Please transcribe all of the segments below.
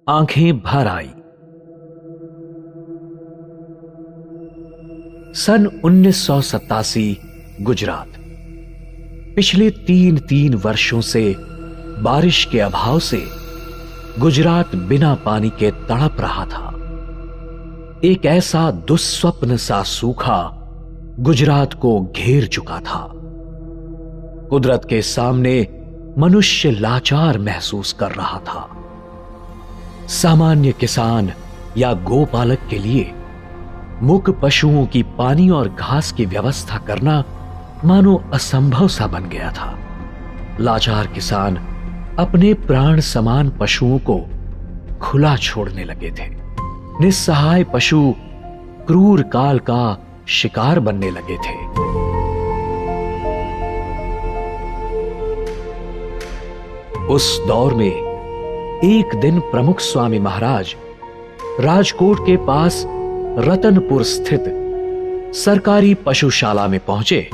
आंखें भर आई। सन 1987 गुजरात। पिछले 3 वर्षों से बारिश के अभाव से गुजरात बिना पानी के तड़प रहा था। एक ऐसा दुस्वप्न सा सूखा गुजरात को घेर चुका था। कुदरत के सामने मनुष्य लाचार महसूस कर रहा था। सामान्य किसान या गोपालक के लिए मूक पशुओं की पानी और घास की व्यवस्था करना मानो असंभव सा बन गया था। लाचार किसान अपने प्राण समान पशुओं को खुला छोड़ने लगे थे। निस्सहाय पशु क्रूर काल का शिकार बनने लगे थे। उस दौर में एक दिन प्रमुख स्वामी महाराज राजकोट के पास रतनपुर स्थित सरकारी पशुशाला में पहुंचे,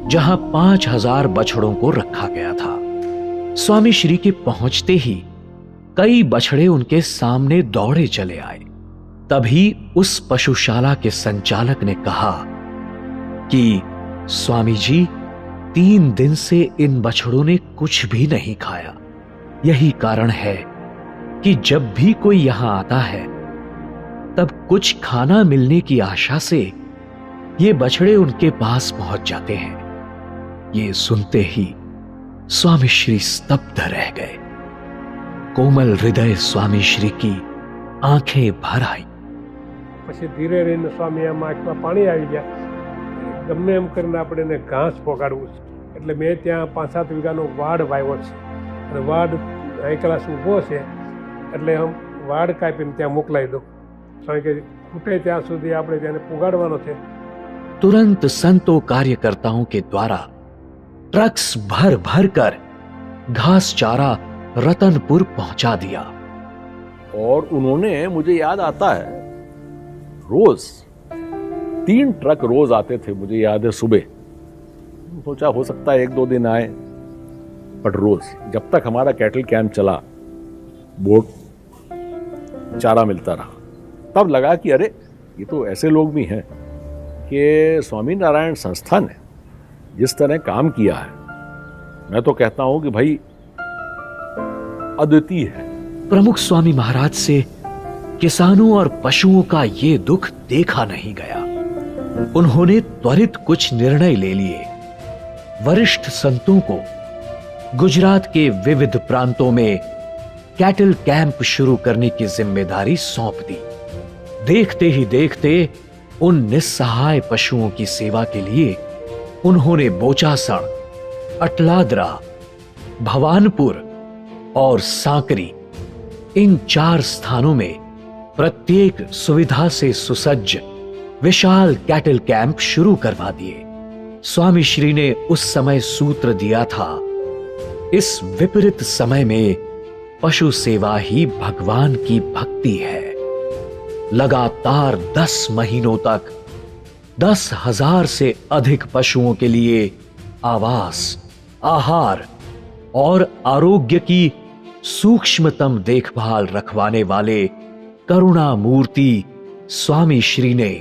जहां 5000 बछड़ों को रखा गया था। स्वामी श्री के पहुंचते ही कई बछड़े उनके सामने दौड़े चले आए। तभी उस पशुशाला के संचालक ने कहा कि स्वामी जी, 3 दिन से इन बछड़ों ने कुछ भी नहीं खाया। यही कारण है कि जब भी कोई यहां आता है तब कुछ खाना मिलने की आशा से ये बछड़े उनके पास पहुंच जाते हैं। ये सुनते ही स्वामी श्री स्तब्ध रह गए। कोमल हृदय स्वामी श्री की आंखें भर आई। પછી ધીરે રહીને સ્વામી આમ આંખમાં પાણી આવી ગયા। ગમે એમ કરીને આપણે એને ઘાસ પોગાડવું છે, એટલે મેં ત્યાં 5-7 વીઘાનો વાડ વાવ્યો છે અને વાડ આંકલાસ ઊભો છે, એટલે આમ વાડ કાપીને ત્યાં મોકલાવી દો। સ્વામી કે ફૂટે ત્યાં સુધી આપણે તેને પુગાડવાનો છે। तुरंत संतों कार्यकर्ताओं के द्वारा ट्रक्स भर भर कर घास चारा रतनपुर पहुंचा दिया। और उन्होंने, मुझे याद आता है, रोज 3 ट्रक रोज आते थे। मुझे याद है सुबह सोचा हो सकता है 1-2 दिन आए, बट रोज जब तक हमारा कैटल कैंप चला बोट चारा मिलता रहा। तब लगा कि अरे ये तो ऐसे लोग भी हैं कि स्वामी नारायण संस्था ने जिस तरह काम किया है, मैं तो कहता हूं कि भाई अद्वितीय है। प्रमुख स्वामी महाराज से किसानों और पशुओं का ये दुख देखा नहीं गया। उन्होंने त्वरित कुछ निर्णय ले लिए। वरिष्ठ संतों को गुजरात के विविध प्रांतों में कैटल कैंप शुरू करने की जिम्मेदारी सौंप दी। देखते ही देखते उन निस्सहाय पशुओं की सेवा के लिए उन्होंने बोचासण, अटलादरा, भवानपुर और सांकरी, इन 4 स्थानों में प्रत्येक सुविधा से सुसज्ज विशाल कैटल कैंप शुरू करवा दिए। स्वामी श्री ने उस समय सूत्र दिया था, इस विपरीत समय में पशु सेवा ही भगवान की भक्ति है। लगातार 10 महीनों तक 10,000 से अधिक पशुओं के लिए आवास, आहार और आरोग्य की सूक्ष्मतम देखभाल रखवाने वाले करुणा मूर्ति स्वामी श्री ने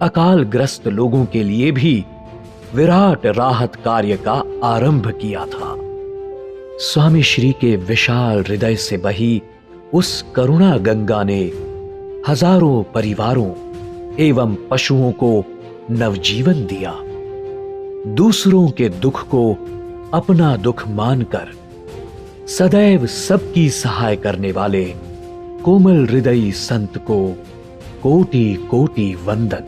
अकालग्रस्त लोगों के लिए भी विराट राहत कार्य का आरंभ किया था। स्वामी श्री के विशाल हृदय से बही उस करुणा गंगा ने हजारों परिवारों एवं पशुओं को नवजीवन दिया। दूसरों के दुख को अपना दुख मानकर सदैव सबकी सहाय करने वाले कोमल हृदयी संत को कोटि कोटि वंदन।